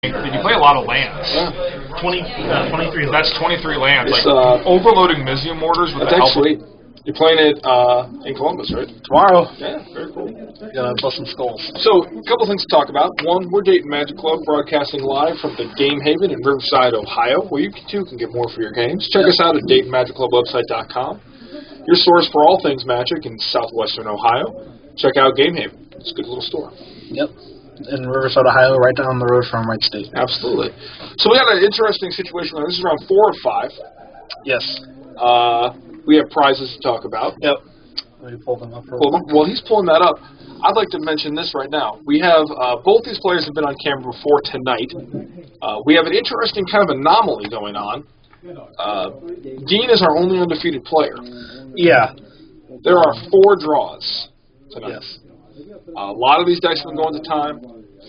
Did you play a lot of lands? Yeah. 23. That's 23 lands. It's, Like overloading Mizium mortars with the That's help. sweet. You're playing it in Columbus, right? Tomorrow, Yeah, very cool. gonna bust some skulls. So, a couple things to talk about. One, we're Dayton Magic Club, broadcasting live from the Game Haven in Riverside, Ohio, where you too can get more for your games. Check us out at DaytonMagicClubWebsite.com. Your source for all things Magic in southwestern Ohio. Check out Game Haven. It's a good little store. Yep. In Riverside, Ohio, right down the road from Wright State. Absolutely. So we had an interesting situation. This is round 4 of 5. Yes. We have prizes to talk about. Yep. Let me pull them up. Well, he's pulling that up. I'd like to mention this right now. We have both these players have been on camera before tonight. We have an interesting kind of anomaly going on. Dean is our only undefeated player. Yeah. There are 4 draws tonight. Yes. A lot of these dice have been going to time.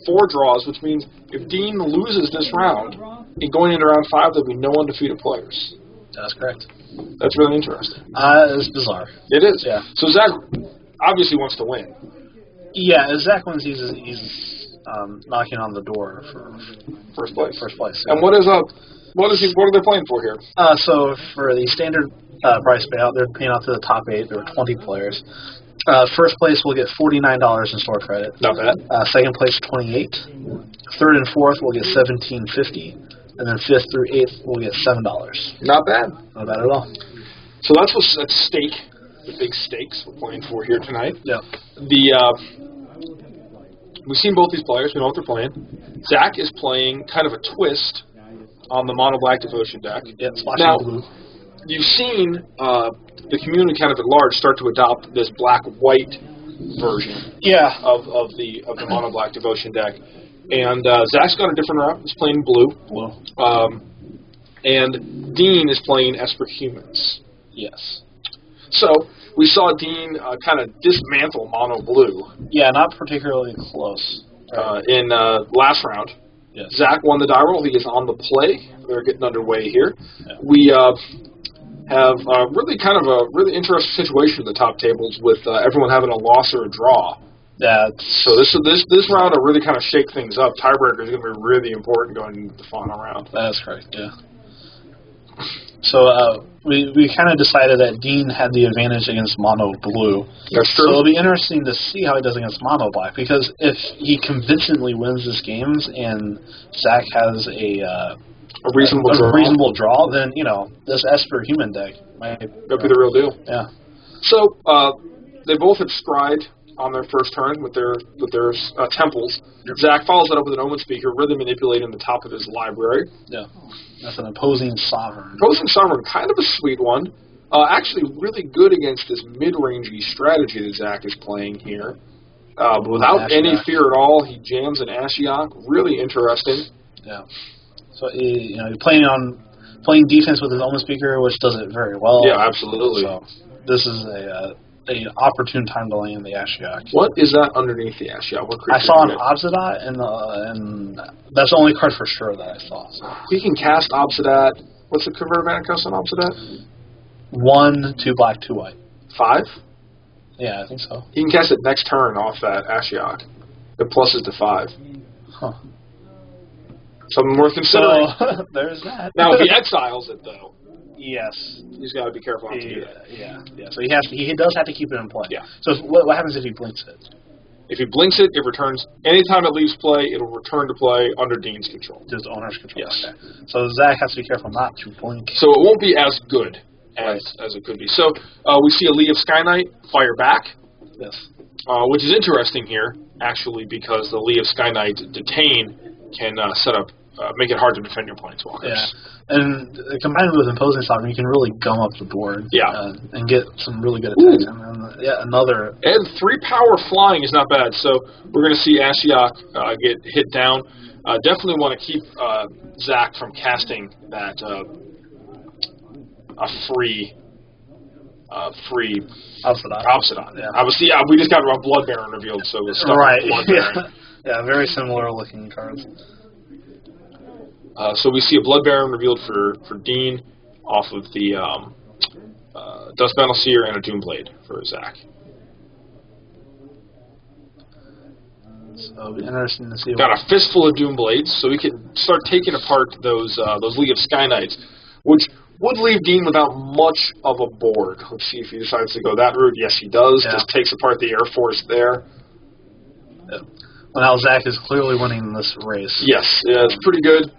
4 draws, which means if Dean loses this round, going into round 5, there'll be no undefeated players. That's correct. That's really interesting. It's bizarre. It is. Yeah. So Zach obviously wants to win. Yeah, Zach wins. He's knocking on the door for First place. First place. And what are they playing for here? So for the standard price payout, they're paying out to the top 8. There were 20 players. First place will get $49 in store credit. Not bad. Second place, $28. Third and fourth will get $17.50, and then fifth through eighth will get $7. Not bad. Not bad at all. So that's what's at stake. The big stakes we're playing for here tonight. Yeah. We've seen both these players. We know what they're playing. Zach is playing kind of a twist on the mono black devotion deck. Yeah, splashing now, blue. You've seen the community kind of at large start to adopt this black-white version Yeah. of the mono black devotion deck, and Zach's got a different route. He's playing blue. Blue. And Dean is playing Esper Humans. Yes. So we saw Dean kind of dismantle mono blue Yeah, not particularly close. in last round. Yes. Zach won the die roll. He is on the play. They're getting underway here. Yeah. We have really kind of a really interesting situation at the top tables with everyone having a loss or a draw. So this round will really kind of shake things up. Tiebreaker is going to be really important going into the final round. That's correct, yeah. So we kind of decided that Dean had the advantage against mono blue. That's So true. it'll be interesting to see how he does against mono black, because if he convincingly wins this games and Zach has a reasonable draw, then this Esper human deck might That'd be the real deal. Yeah. So they both have Stride on their first turn with their temples. Zach follows that up with an Omen Speaker, really manipulating the top of his library. Yeah. That's an opposing sovereign. Opposing Sovereign, kind of a sweet one. Actually really good against this mid-rangey strategy that Zach is playing here. But without any fear at all, he jams an Ashiok. Really interesting. Yeah. So he's playing defense with his Omen Speaker, which does it very well. Yeah, absolutely. So this is a opportune time to land the Ashiok. What is that underneath the Ashiok? What creature I saw an is it? Obsidat, and that's the only card for sure that I saw. So. He can cast Obsidat. What's the convert mana cost on Obsidat? 1, 2 black, 2 white. 5? Yeah, I think so. He can cast it next turn off that Ashiok. It pluses to 5. Huh. Something worth considering. So, there's that. Now, if he exiles it, though, yes. he's got to be careful not to do that. Yeah. So he does have to keep it in play. Yeah. So what happens if he blinks it? If he blinks it, it returns. Anytime it leaves play, it'll return to play under Dean's control. Just owner's control. Yes. Okay. So Zach has to be careful not to blink. So it won't be as good as it could be. So we see a Lee of Sky Knight fire back. Yes. Which is interesting here, actually, because the Lee of Sky Knight detain can make it hard to defend your planeswalkers. Yeah. And combined with Imposing Sovereign, you can really gum up the board. Yeah. And get some really good attacks. And And 3 power flying is not bad. So we're going to see Ashiok get hit down. Definitely want to keep Zach from casting that a free Obsidian. Yeah. We just got a Blood Baron revealed, so we're stuck with Blood Baron. Yeah, very similar looking cards. So we see a Blood Baron revealed for Dean off of the Dust Battle Seer and a Doomblade for Zach. So it'll be interesting to see. Got a fistful of Doom Blades, so we can start taking apart those League of Sky Knights, which would leave Dean without much of a board. Let's see if he decides to go that route. Yes, he does. Yeah. Just takes apart the Air Force there. Yeah. Well, now Zach is clearly winning this race. Yes, yeah, it's pretty good.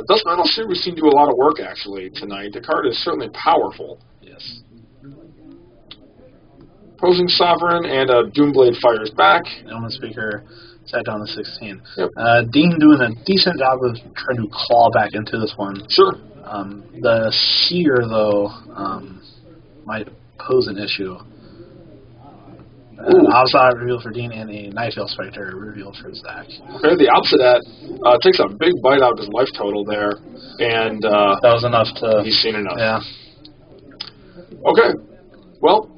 Dust Metal Series seem to do a lot of work, actually, tonight. The card is certainly powerful. Yes. Opposing Sovereign, and Doomblade fires back. Element Speaker sat down to 16. Yep. Dean doing a decent job of trying to claw back into this one. Sure. The Seer, though, might pose an issue. Outside revealed for Dean and a Nightfield Spectre revealed for Zach. Okay, the opposite of that takes a big bite out of his life total there, and that was enough to... He's seen enough. Yeah. Okay. Well,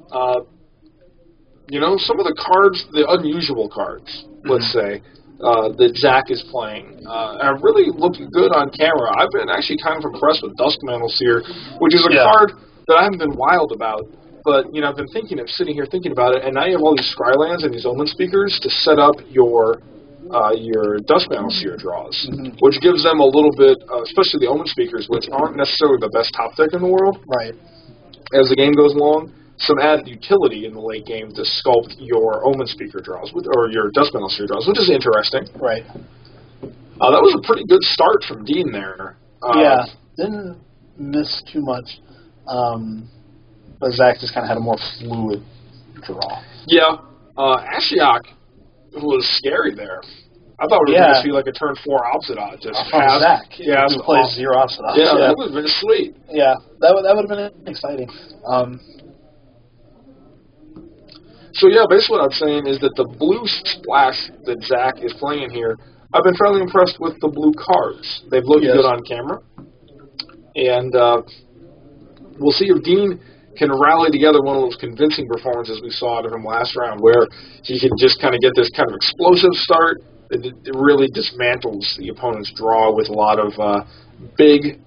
some of the cards, the unusual cards, let's say, that Zach is playing, have really looked good on camera. I've been actually kind of impressed with Duskmantle Seer, which is a card that I haven't been wild about. But, I've been sitting here thinking about it, and now you have all these Scrylands and these Omen Speakers to set up your Duskmantle Seer draws, which gives them a little bit, especially the Omen Speakers, which aren't necessarily the best top deck in the world. Right. As the game goes along, some added utility in the late game to sculpt your Omen Speaker draws, or your Duskmantle Seer draws, which is interesting. Right. That was a pretty good start from Dean there. Yeah, didn't miss too much. But Zach just kind of had a more fluid draw. Yeah. Ashiok was scary there. I thought we were going to see like a turn 4 opposite odd. Just pass. Zach. Yeah. Who plays 0 opposite odds. Yeah, that would have been sweet. Yeah, that would have been exciting. So, yeah, basically what I'm saying is that the blue splash that Zach is playing here, I've been fairly impressed with the blue cards. They've looked good on camera. And we'll see if Dean can rally together one of those convincing performances we saw out of him last round, where he can just kind of get this kind of explosive start. It really dismantles the opponent's draw with a lot of big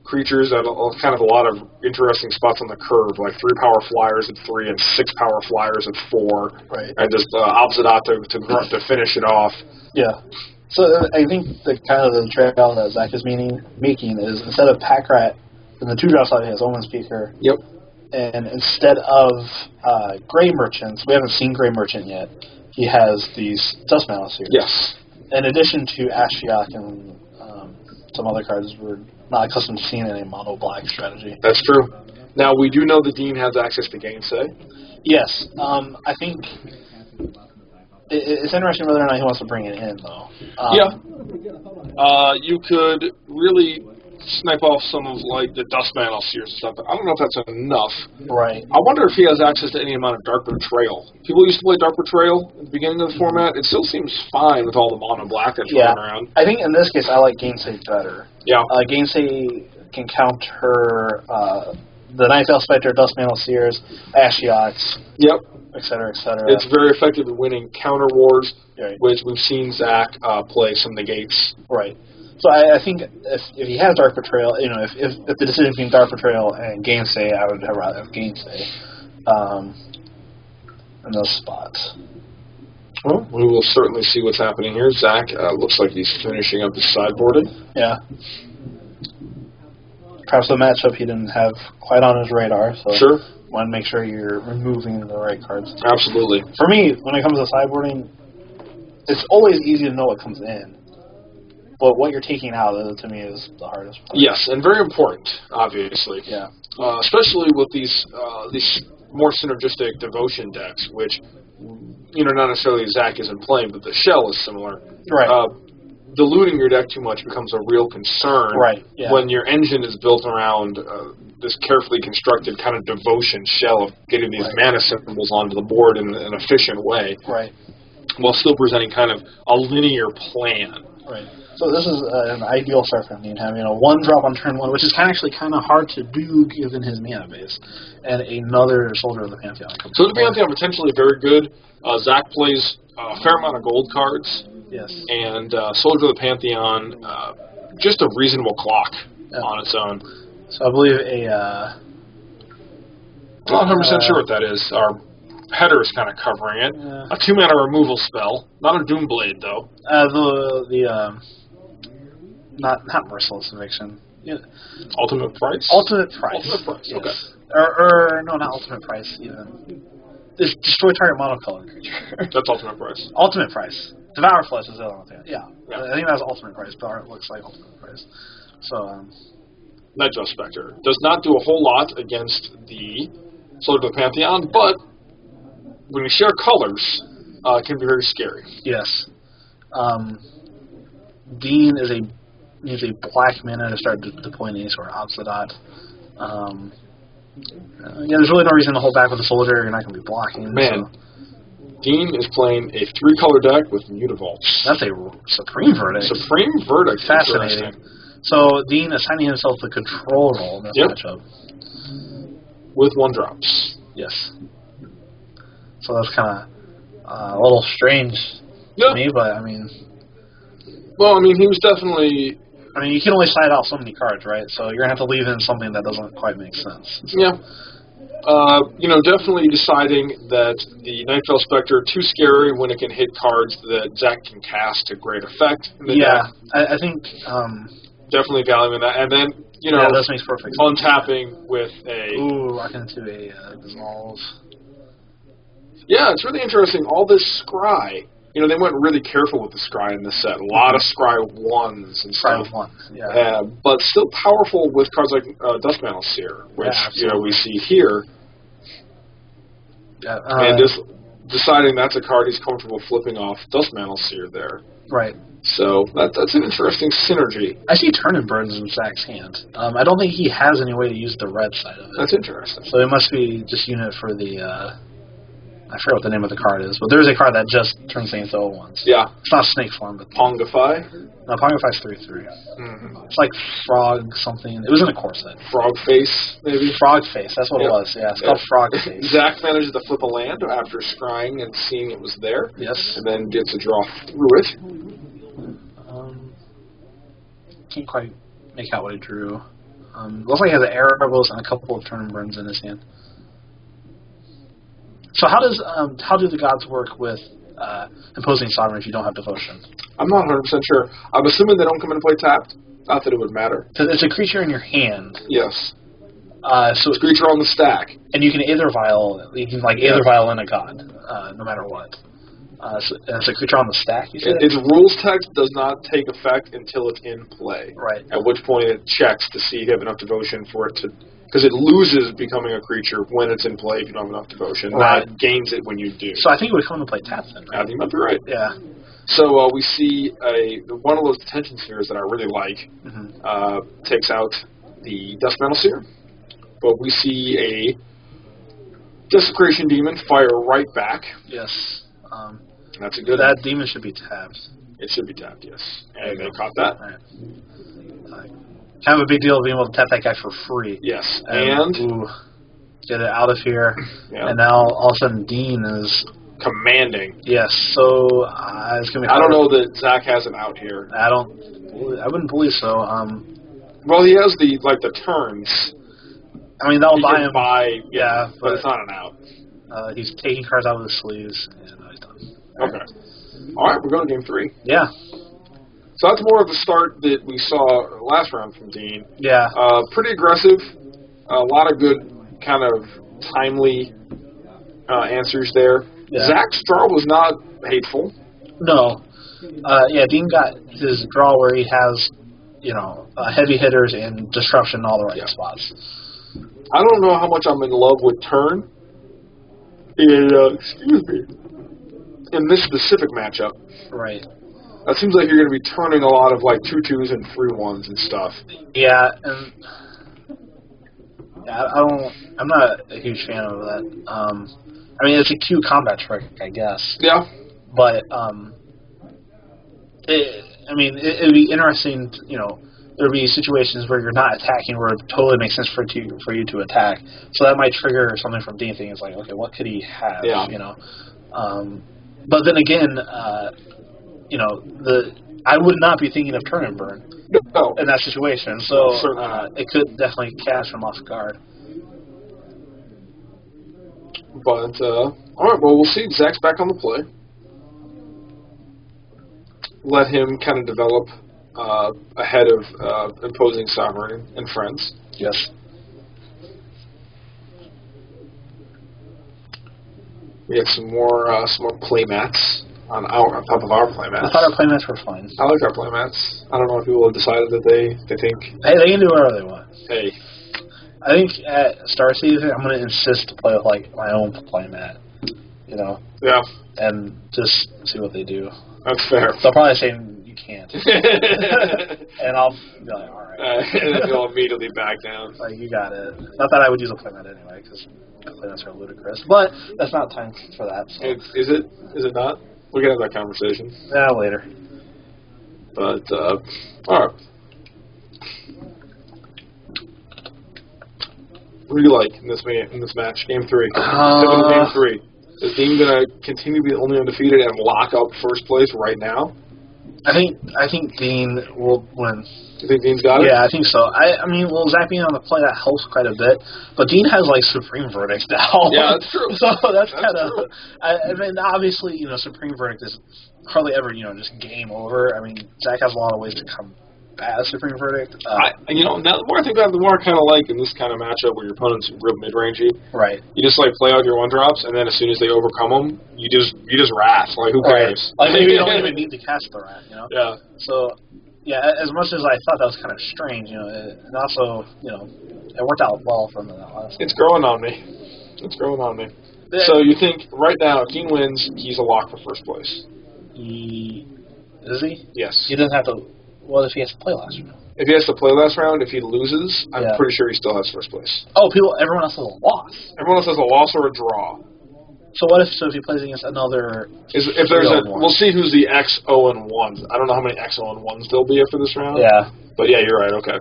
creatures at kind of a lot of interesting spots on the curve, like 3 power flyers at 3 and 6 power flyers at 4, right. And just opposite out to finish it off. Yeah. So I think the kind of the trail that Zach is making is instead of Pack Rat in the 2-drop slot, he has Omen Speaker. Yep. And instead of Grey Merchants, we haven't seen Grey Merchant yet, he has these Duskmantle Seers. Yes. In addition to Ashiok and some other cards we're not accustomed to seeing in a mono-black strategy. That's true. Now, we do know that Dean has access to Gainsay. Yes. I think it's interesting whether or not he wants to bring it in, though. You could really snipe off some of like the Duskmantle Seers and stuff, but I don't know if that's enough. Right. I wonder if he has access to any amount of Dark Betrayal. People used to play Dark Betrayal at the beginning of the format. It still seems fine with all the mono black that's running around. I think in this case I like Gainsay better. Yeah. Gainsay can counter the Nightfield Spectre, Duskmantle Seers, Ashioks. Yep. Et cetera, et cetera. It's very effective at winning counter wars, right. Which we've seen Zach play some negates. Right. So I think if he has Dark Betrayal, if the decision between Dark Betrayal and Gainsay, I would rather have Gainsay in those spots. Well, we will certainly see what's happening here. Zach looks like he's finishing up his sideboarding. Yeah. Perhaps the matchup he didn't have quite on his radar, so sure. Want to make sure you're removing the right cards. Absolutely. For me, when it comes to sideboarding, it's always easy to know what comes in. But what you're taking out, to me, is the hardest part. Yes, and very important, obviously. Yeah. Especially with these more synergistic devotion decks, which, not necessarily Zach isn't playing, but the shell is similar. Right. Diluting your deck too much becomes a real concern. Right. Yeah. When your engine is built around this carefully constructed kind of devotion shell of getting these mana symbols onto the board in an efficient way. Right. While still presenting kind of a linear plan. Right. So this is an ideal start for him, having a 1-drop on turn 1, which is actually kind of hard to do given his mana base, and another Soldier of the Pantheon. So the Pantheon potentially very good. Zach plays a fair amount of gold cards. Yes. And Soldier of the Pantheon, just a reasonable clock on its own. So I believe I'm not 100% sure what that is. Our headers kind of covering it. Yeah. A 2-mana removal spell. Not a Doomblade, though. Not Merciless Eviction. Yeah. Ultimate Price? Ultimate Price. Ultimate Price, yes. okay. Or no, not Ultimate Price, even. It's destroy target monocolored creature. That's Ultimate Price. Ultimate Price. Devour Flesh is the other one. Yeah. Yeah. I think that's Ultimate Price, but it looks like Ultimate Price. So, Nightdrill Spectre. Does not do a whole lot against the Soldier of the Pantheon, but when you share colors, it can be very scary. yes. Dean needs a black mana to start deploying any sort of Obsidian. There's really no reason to hold back with a soldier. You're not going to be blocking. Man, So. Dean is playing a 3-color deck with Mutavaults. That's a Supreme Verdict. Supreme Verdict. Fascinating. So Dean assigning himself the control role in this matchup. With 1-drops. Yes. So that's kind of a little strange to me, but I mean... Well, I mean, he was definitely... I mean, you can only side out so many cards, right? So you're going to have to leave in something that doesn't quite make sense. So. Yeah. Definitely deciding that the Nightdrill Spectre too scary when it can hit cards that Zach can cast to great effect. Yeah, I think... definitely valuing that. And then, that makes perfect sense. Untapping with a... Ooh, rocking into a Dissolve. Yeah, it's really interesting. All this Scry... they went really careful with the Scry in this set. A lot of Scry 1s and stuff. Scry 1, yeah. But still powerful with cards like Duskmantle Seer, which we see here. Yeah, and just deciding that's a card he's comfortable flipping off Duskmantle Seer there. Right. So that's an interesting synergy. I see Turn and Burns in Zach's hand. I don't think he has any way to use the red side of it. That's interesting. So it must be just unit for the... I forget what the name of the card is, but there's a card that just turns things to 0-1s. Yeah. It's not Snake Form, but... Pongify? No, Pongify's 3/3. Mm-hmm. It's like Frog something. It was in a core set. Frog Face, maybe? Frog Face, that's what it was. Yeah, it's called Frog Face. Zach manages to flip a land after scrying and seeing it was there. Yes. And then gets a draw through it. Can't quite make out what he drew. Looks like he has an Erebos and a couple of Turn and Burns in his hand. So how do the gods work with imposing sovereign if you don't have devotion? I'm not 100% sure. I'm assuming they don't come into play tapped. Not that it would matter. Because it's a creature in your hand. Yes. So it's a creature on the stack. And you can Aether Vial. You can Aether Vial in a god, no matter what. So it's a creature on the stack. You said its rules text does not take effect until it's in play. Right. At which point it checks to see if you have enough devotion for it to. Because it loses becoming a creature when it's in play if you don't have enough devotion. Right. It gains it when you do. So I think it would come into play tapped then, right? I think you might be right. Yeah. So we see one of those detention spheres that I really like takes out the Duskmantle Seer. But we see a Desecration Demon fire right back. Yes. That's a good That demon should be tapped. It should be tapped, yes. And they caught that. Right. Kind of a big deal being able to tap that guy for free. Yes. And get it out of here. Yeah. And now all of a sudden Dean is commanding. Yes. So it's gonna be. I don't know that Zach has him out here. I wouldn't believe so. Well, he has the turns. I mean, that'll buy him. Yeah, but it's not an out. He's taking cards out of his sleeves, and he's done. Okay. All right, we're going to game 3. Yeah. So that's more of the start that we saw last round from Dean. Yeah. Pretty aggressive. A lot of good kind of timely answers there. Yeah. Zach's draw was not hateful. No. Dean got his draw where he has, heavy hitters and disruption in all the right spots. I don't know how much I'm in love with turn. In this specific matchup. Right. It seems like you're going to be turning a lot of 2/2s and 3/1s and stuff. Yeah, and I'm not a huge fan of that. I mean, it's a cute combat trick, I guess. Yeah. But it'd be interesting. There'd be situations where you're not attacking, where it totally makes sense for you to attack. So that might trigger something from Dean thinking, okay, what could he have? Yeah. But then again, I would not be thinking of turn and burn in that situation. So it could definitely catch him off guard. But All right, well, we'll see. Zach's back on the play. Let him kind of develop ahead of imposing sovereign and friends. Yes. We have some more play mats on top of our play mats. I thought our play mats were fine. I like our play mats. I don't know if people have decided that they think. Hey, they can do whatever they want. Hey. I think at Star Season, I'm going to insist to play with like my own play mat. You know. Yeah. And just see what they do. That's fair. They'll probably say you can't. And I'll be like, all right. And then you'll immediately back down. Like, you got it. Not that I would use a playmat anyway, because playmats are ludicrous. But that's not time for that. So. Is it? Is it not? We can have that conversation. Yeah, later. But, all right. What do you like in this match? Game 3. Game 3. Is Dean going to continue to be only undefeated and lock up first place right now? I think Dean will win. You think Dean's got it? Yeah, I think so. I mean, well, Zach being on the play, that helps quite a bit. But Dean has, like, Supreme Verdict now. Yeah, that's true. So that's kind of... I mean, obviously, Supreme Verdict is hardly ever, just game over. I mean, Zach has a lot of ways to come at Supreme Verdict. Now the more I think about it, the more I kind of like in this kind of matchup where your opponent's real mid-rangey. Right. You just, play out your one-drops, and then as soon as they overcome them, you just wrath. Like, who cares? Right. Like, maybe you don't even need to cast the wrath, Yeah. So... Yeah, as much as I thought that was kind of strange, and also, it worked out well for him in that last. It's growing on me. So you think right now, if Dean wins, he's a lock for first place? Is he? Yes. He doesn't have to. What if he has to play last round? If he has to play last round, if he loses, I'm pretty sure he still has first place. Oh, everyone else has a loss. Everyone else has a loss or a draw. So if he plays against another? We'll see who's the X-0-1s. I don't know how many X-0-1s there'll be after this round. Yeah. But yeah, you're right. Okay.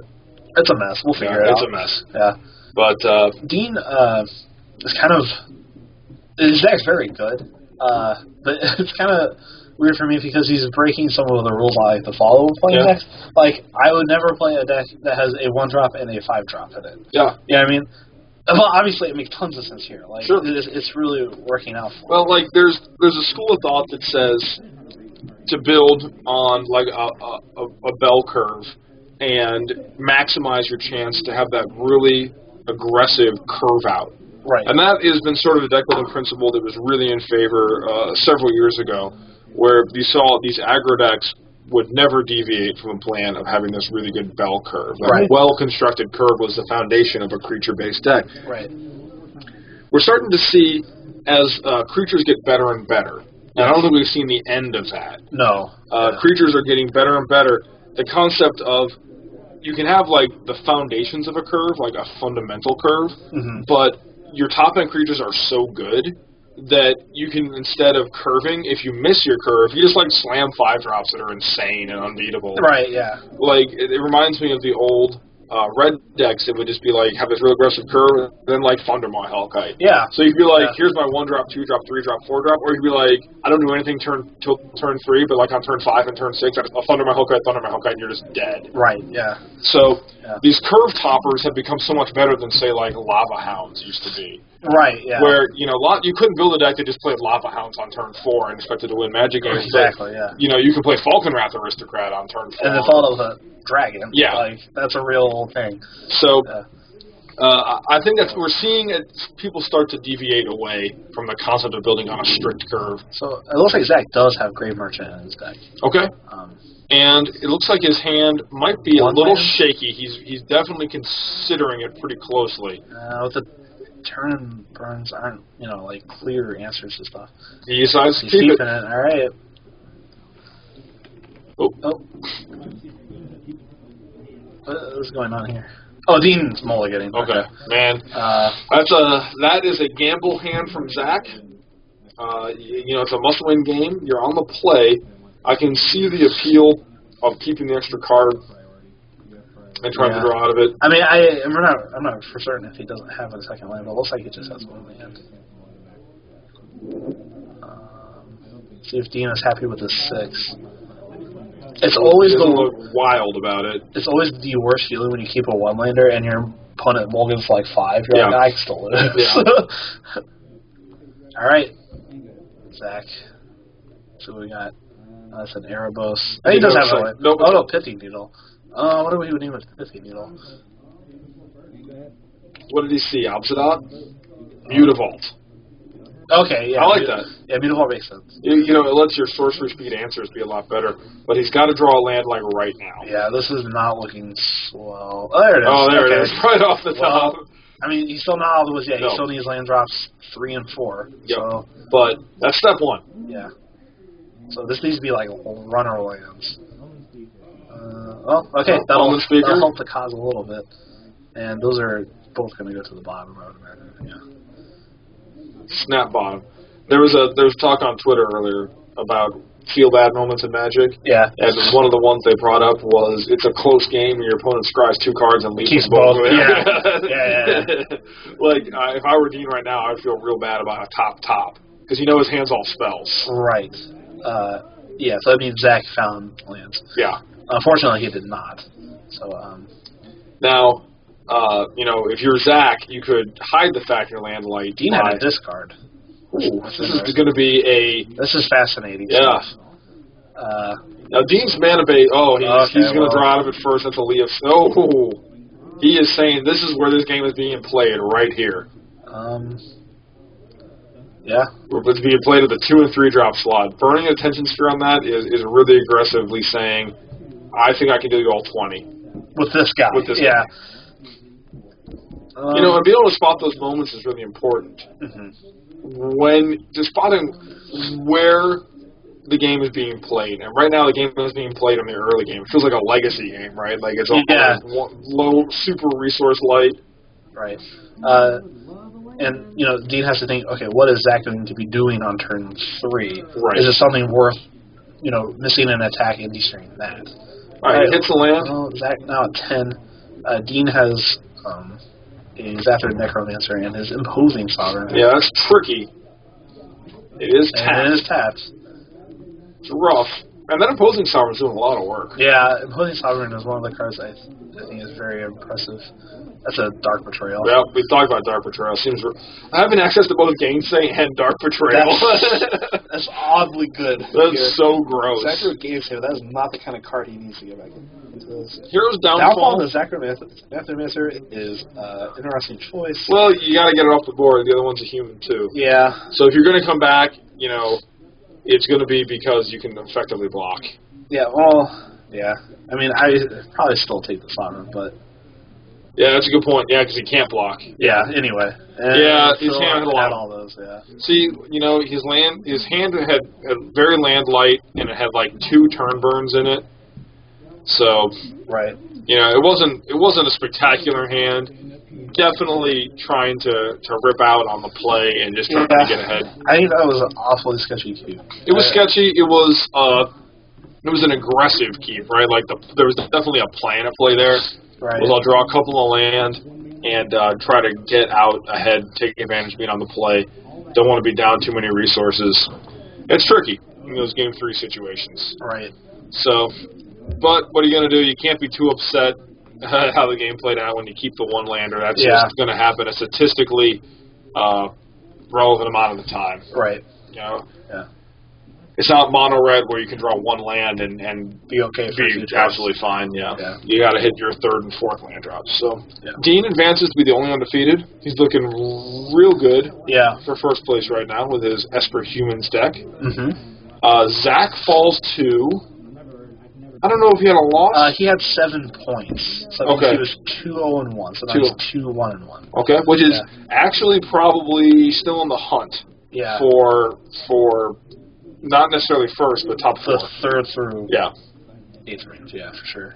It's a mess. We'll figure it out. It's a mess. Yeah. But Dean is kind of. Zach's very good, but it's kind of weird for me because he's breaking some of the rules I like to follow when playing decks. Like I would never play a deck that has a 1-drop and a 5-drop in it. Yeah. Yeah, I mean. Well, obviously, it makes tons of sense here. Like, sure. It's really working out for Well, like, there's a school of thought that says to build on, like, a bell curve and maximize your chance to have that really aggressive curve out. Right. And that has been sort of a deck building principle that was really in favor several years ago, where you saw these aggro decks would never deviate from a plan of having this really good bell curve. Right. A well-constructed curve was the foundation of a creature-based deck. Right. We're starting to see, as creatures get better and better, and I don't think we've seen the end of that. No. Creatures are getting better and better. The concept of, you can have, like, the foundations of a curve, like a fundamental curve, but your top-end creatures are so good that you can, instead of curving, if you miss your curve, you just, like, slam 5-drops that are insane and unbeatable. Right, yeah. Like, it reminds me of the old red decks. It would just be, like, have this real aggressive curve, and then, like, Thundermaw Hellkite. Yeah. So you'd be like, here's my 1-drop, 2-drop, 3-drop, 4-drop, or you'd be like, I don't do anything till turn 3, but, like, on turn 5 and turn 6, I'll Thundermaw Hellkite, and you're just dead. Right, yeah. So these curve toppers have become so much better than, say, like, Lava Hounds used to be. Right, yeah. Where, you couldn't build a deck that just played Lava Hounds on turn 4 and expected to win Magic games. Exactly, but, you can play Falconwrath Aristocrat on turn 4. And the thought of a dragon. Yeah. Like, that's a real thing. So, I think that we're seeing people start to deviate away from the concept of building on a strict curve. So, it looks like Zach does have Grave Merchant in his deck. Okay. And it looks like his hand might be a little shaky. He's definitely considering it pretty closely. With the turn and burns aren't, like, clear answers to stuff. He decides to keep keep it. All right. Oh. What is going on here? Oh, Dean's mulliganing. Okay, man. That is a gamble hand from Zach. It's a must-win game. You're on the play. I can see the appeal of keeping the extra card and trying to draw out of it. I mean, I'm not for certain if he doesn't have a second land, but it looks like he just has one land. See if Dean is happy with his 6. It's always look wild about it. It's always the worst feeling when you keep a 1-lander and your opponent mulligans for like 5. You're like, I can still lose. Yeah. All right. Zach. So we got. That's an Erebos. Oh, he does have a. Nope. Oh, no, Pithy Needle. What do we name with Pithy Needle? What did he see? Obsidian? Mutavault. Okay, yeah. I like that. Yeah, Mutavault makes sense. You know, it lets your sorcery speed answers be a lot better. But he's got to draw a land like right now. Yeah, this is not looking swell. Oh, there it is. Oh, there okay. it is. Right off the top. I mean, he still not all the way. Yeah, No. he still needs land drops 3 and 4. Yep. So, But that's step one. yeah. So this needs to be like runner lands. Okay, that'll help the cause a little bit. And those are both going to go to the bottom, I would imagine. Yeah. Snap bottom. There was talk on Twitter earlier about feel bad moments in Magic. Yeah. And one of the ones they brought up was it's a close game and your opponent scries 2 cards and leaves Keeps them both. both. Yeah. Like, if I were Dean right now, I'd feel real bad about a top. Because you know his hand's all spells. Right. Yeah, so that means Zach found lands. Yeah. Unfortunately, he did not. So, Now, you know, if you're Zach, you could hide the fact your land light. Dean had a discard. Ooh, this is going to be a... This is fascinating. Yeah. Stuff. Now, Dean's mana base... Oh, he's going to draw out of it first into Leaf. Oh, he is saying this is where this game is being played, right here. Yeah. It's being played at the 2 and 3 drop slot. Burning Attention Sphere on that is really aggressively saying, I think I can do all 20. With this guy. Guy. You know, and being able to spot those moments is really important. Mm-hmm. When just spotting where the game is being played, and right now the game is being played in the early game. It feels like a legacy game, right? Like it's low, super resource light. Right. And you know, Dean has to think, okay, what is Zach going to be doing on turn 3? Right. Is it something worth, you know, missing an attack and destroying that? All right, hits the land. Well, Zach now at 10. Dean has a Zather Necromancer and his Imposing Sovereign. Yeah, that's tricky. It is tapped. And it is tapped. It's rough. And that Imposing Sovereign's doing a lot of work. Yeah, Imposing Sovereign is one of the cards I think is very impressive. That's a Dark Betrayal. Yeah, we talked about Dark Betrayal. Having access to both Gainsay and Dark Betrayal. That's oddly good. That's so gross. Zachary Gainsay, that is not the kind of card he needs to get back into this. Hero's Downfall. The Necromancer is an interesting choice. Well, you got to get it off the board. The other one's a human, too. Yeah. So if you're going to come back, you know, it's going to be because you can effectively block. Yeah, well, yeah. I mean, I probably still take the Sovereign, but... Yeah, that's a good point. Yeah, because he can't block. Yeah, anyway. Yeah, his hand had a lot. All those, yeah. See, you know, his hand had very land light, and it had like 2 turn burns in it. So, right. You know, it wasn't a spectacular hand. Definitely trying to rip out on the play and just trying to get ahead. I think that was an awfully sketchy keep. It was sketchy. It was an aggressive keep, right? Like there was definitely a plan at play there. Right. Was I'll draw a couple of land and try to get out ahead, take advantage of being on the play. Don't want to be down too many resources. It's tricky in those game 3 situations. Right. So, but what are you going to do? You can't be too upset how the game played out when you keep the 1 lander. That's just going to happen a statistically relevant amount of the time. Right. You know? Yeah. It's not mono red where you can draw 1 land and be okay, be absolutely fine. Yeah. You got to hit your 3rd and 4th land drops. So Dean advances to be the only undefeated. He's looking real good. Yeah. For first place right now with his Esper Humans deck. Mm-hmm. Zach falls to. I don't know if he had a loss. He had 7 points. So he was 2-0-1. So now he's 2-1-1. Okay, which is actually probably still in the hunt. Yeah. For not necessarily first, but top 4. The 3rd through 8th range, yeah, for sure.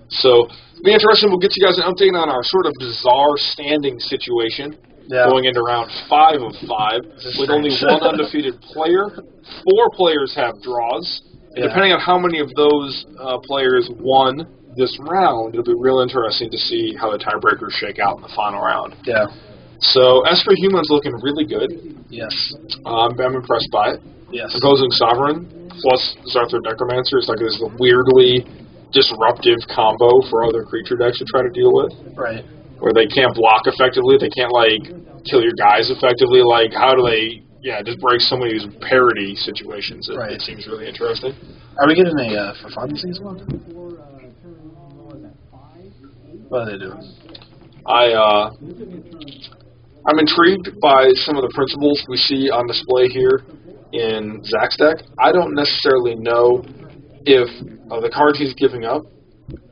So, it'll be interesting. We'll get you guys an update on our sort of bizarre standing situation going into round 5 of 5 with only 1 undefeated player. 4 players have draws. And depending on how many of those players won this round, it'll be real interesting to see how the tiebreakers shake out in the final round. Yeah. So, Esper Human's looking really good. Yes. I'm impressed by it. Yes. Imposing Sovereign plus Zarthar Necromancer is like this weirdly disruptive combo for other creature decks to try to deal with. Right. Where they can't block effectively, they can't like kill your guys effectively. Like, how do they just breaks so many of these parody situations. It seems really interesting. Are we getting a for fun season? What are they doing? I'm intrigued by some of the principles we see on display here in Zach's deck. I don't necessarily know if the cards he's giving up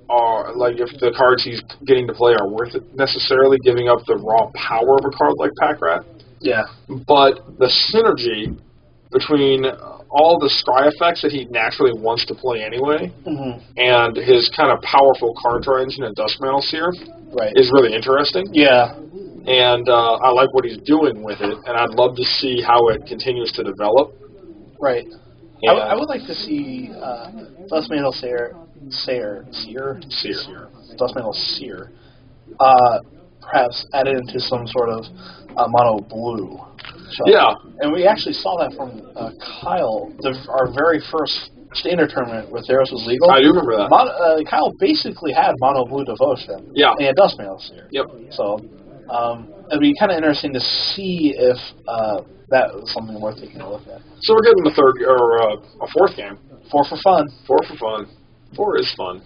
are, like, if the cards he's getting to play are worth it necessarily, giving up the raw power of a card like Pack Rat. Yeah. But the synergy between all the scry effects that he naturally wants to play anyway, and his kind of powerful card draw engine and Duskmantle Seer is really interesting. Yeah. And I like what he's doing with it, and I'd love to see how it continues to develop. Right. I would like to see Duskmantle Duskmantle Seer, perhaps added into some sort of mono blue. Yeah. And we actually saw that from Kyle, our very first standard tournament where Theros was legal. I do remember that. Kyle basically had mono blue devotion. Yeah. And Duskmantle Seer. Yep. So it'd be kind of interesting to see if that was something worth taking a look at. So we're getting a fourth game. 4 for fun. 4 for fun. 4 is fun.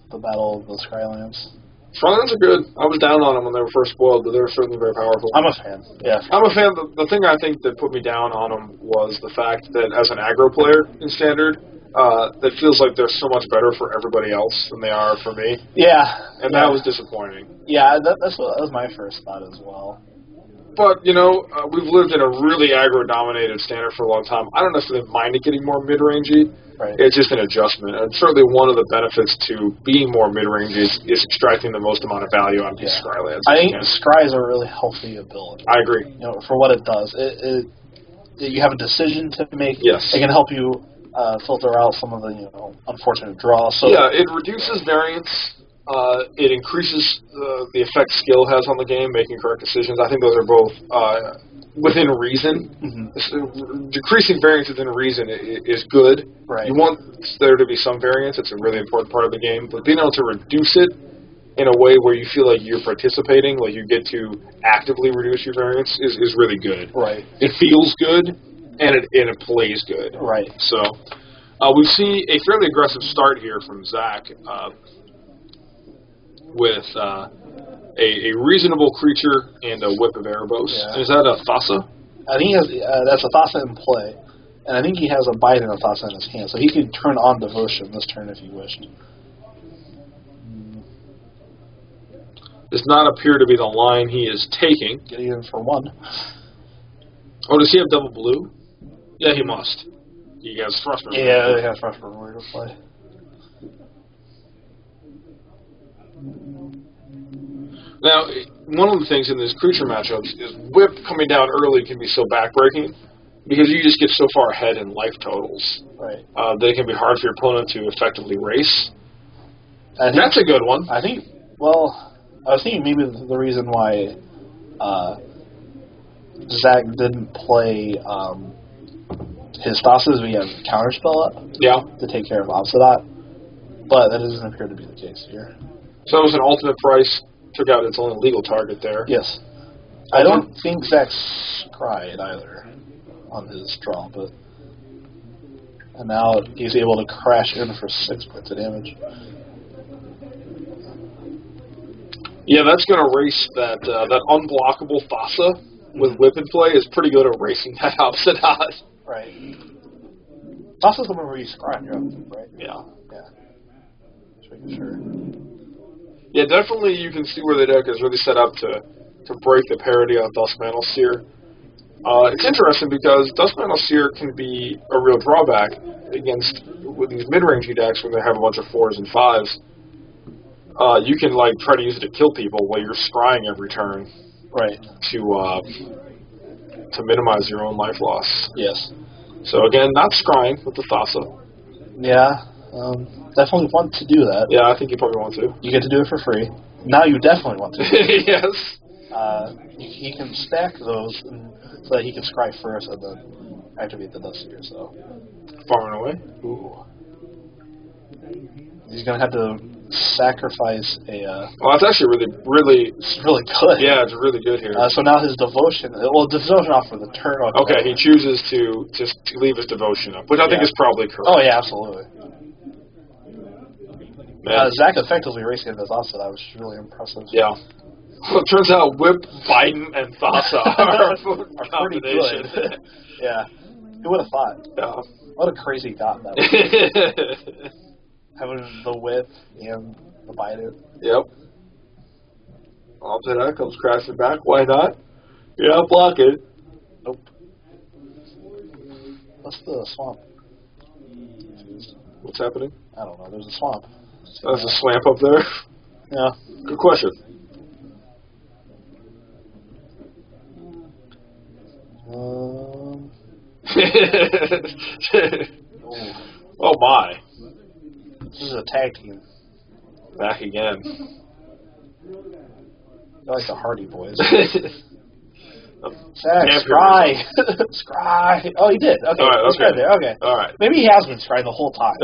The Battle of the Skylands. Skylands are good. I was down on them when they were first spoiled, but they were certainly very powerful. I'm a fan. Yeah. I'm a fan. The thing I think that put me down on them was the fact that as an aggro player in Standard, it feels like they're so much better for everybody else than they are for me. Yeah. And that was disappointing. Yeah, that was my first thought as well. But, we've lived in a really aggro-dominated Standard for a long time. I don't necessarily mind it getting more mid-rangey. Right. It's just an adjustment. And certainly one of the benefits to being more mid-range is extracting the most amount of value out of these Scrylands. I think Scry is a really healthy ability. I agree. For what it does. You have a decision to make. Yes. It can help you filter out some of the unfortunate draws. So yeah, it reduces variance. It increases the effect skill has on the game, making correct decisions. I think those are both within reason. Decreasing variance within reason is good. Right. You want there to be some variance. It's a really important part of the game. But being able to reduce it in a way where you feel like you're participating, like you get to actively reduce your variance, is really good. Right. It feels good, and it plays good. Right. So we see a fairly aggressive start here from Zach. With a reasonable creature and a Whip of Erebos. Yeah. Is that a Thassa? I think that's a Thassa in play. And I think he has a Bite and a Thassa in his hand. So he could turn on Devotion this turn if he wished. Does not appear to be the line he is taking. Getting in for 1. Oh, does he have double blue? Yeah, he must. He has Thrustburn. Yeah, he has Thrustburn to play. Now, one of the things in these creature matchups is Whip coming down early can be so backbreaking because you just get so far ahead in life totals. Right. That it can be hard for your opponent to effectively race. That's a good one. I think, well, I was thinking maybe the reason why Zach didn't play his Thassas, we have Counterspell up to take care of Obsidian, but that doesn't appear to be the case here. So it was an ultimate price. Took out its only legal target there. Yes. I don't think Zach cried either on his draw, but and now he's able to crash in for 6 points of damage. Yeah, that's going to race that unblockable Thassa with Whip in play is pretty good at racing that Obsidian. Right. Thassa's the one where you scry on your own, right? Yeah. Yeah. Just making sure. Yeah, definitely you can see where the deck is really set up to break the parity on Duskmantle Seer. It's interesting because Duskmantle Seer can be a real drawback against with these mid-rangey decks when they have a bunch of 4s and 5s. You can try to use it to kill people while you're scrying every turn. Right. To minimize your own life loss. Yes. So again, not scrying with the Thassa. Yeah. Definitely want to do that. Yeah, I think you probably want to. You get to do it for free. Now you definitely want to. Yes. He can stack those so that he can scry first and then activate the Dust Seer. So far and away. Ooh. He's gonna have to sacrifice a. Well, that's actually really. It's really good. Yeah, it's really good here. So now his devotion. Well, devotion off for the turn. Okay, he chooses to just leave his devotion up, which I think is probably correct. Oh yeah, absolutely. Zach effectively racing his Thassa. That was really impressive. Yeah. Well, it turns out Whip, Biden, and Thassa are pretty good. Yeah. Who would have thought? Yeah. What a crazy god that was. Having the Whip and the Biden. Yep. Opposite that comes crashing back. Why not? Yeah, block it. Nope. What's the swamp? What's happening? I don't know. There's a swamp. There's a swamp up there? Yeah. Good question. Oh my. This is a tag team. Back again. They're like the Hardy Boys. Zach, scry! Scry! Oh, he did. Okay. All right, okay. There. Okay. All right. Maybe he has been scrying the whole time.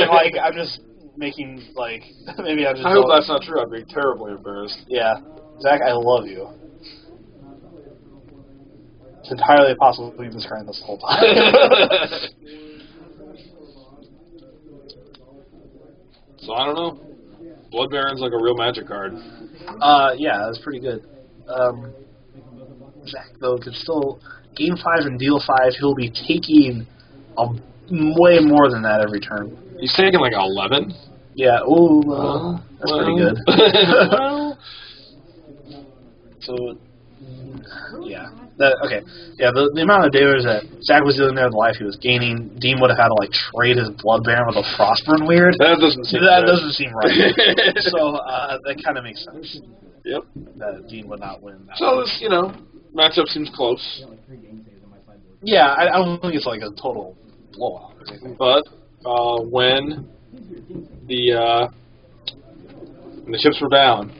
Like, I'm just making, like, maybe I just. I hope that's not true. I'd be terribly embarrassed. Yeah. Zach, I love you. It's entirely possible we've been scrying this whole time. So, I don't know. Blood Baron's like a real Magic card. Yeah, that's pretty good. Zach, though, could still gain 5 and deal 5. He'll be taking way more than that every turn. He's taking like 11? Yeah, ooh, that's pretty good. So, yeah. Okay. Yeah, the amount of damage that Zach was dealing there with life he was gaining, Dean would have had to, like, trade his Blood Baron with a Frostburn Weird. That doesn't seem right. So, that kind of makes sense. Yep. That Dean would not win. So, this, matchup seems close. Yeah, I don't think it's like a total blowout or anything. But when the chips were down,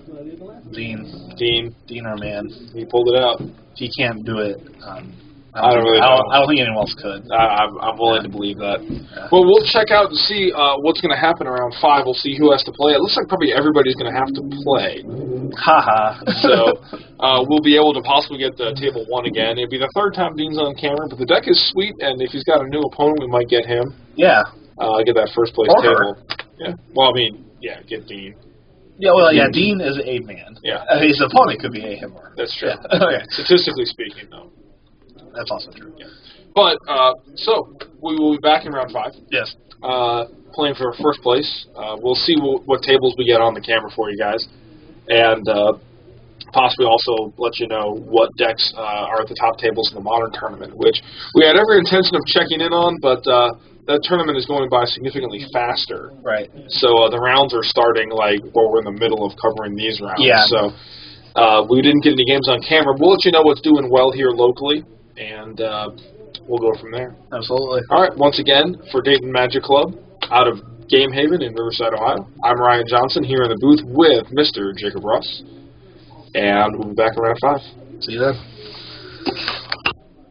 Dean, our man, he pulled it out. If he can't do it, I don't think anyone else could. I'm willing to believe that. Yeah. Well, we'll check out and see what's going to happen around 5. We'll see who has to play. It looks like probably everybody's going to have to play. Haha. So we'll be able to possibly get the table 1 again. It'll be the 3rd time Dean's on camera, but the deck is sweet, and if he's got a new opponent, we might get him. Yeah. Get that first place table. Yeah. Well, I mean, yeah, get Dean. Yeah, well, yeah, Dean is a man. Yeah. His opponent could be a him. That's true. Yeah. Okay. Statistically speaking, though. That's also true. Yeah. But, so, we will be back in round 5. Yes. Playing for first place. We'll see what tables we get on the camera for you guys. And possibly also let you know what decks are at the top tables in the Modern Tournament, which we had every intention of checking in on, but that tournament is going by significantly faster. Right. So the rounds are starting, we're in the middle of covering these rounds. Yeah. So we didn't get any games on camera. We'll let you know what's doing well here locally, and we'll go from there. Absolutely. All right, once again, for Dayton Magic Club, out of Game Haven in Riverside, Ohio, I'm Ryan Johnson here in the booth with Mr. Jacob Ross, and we'll be back around 5. See you then.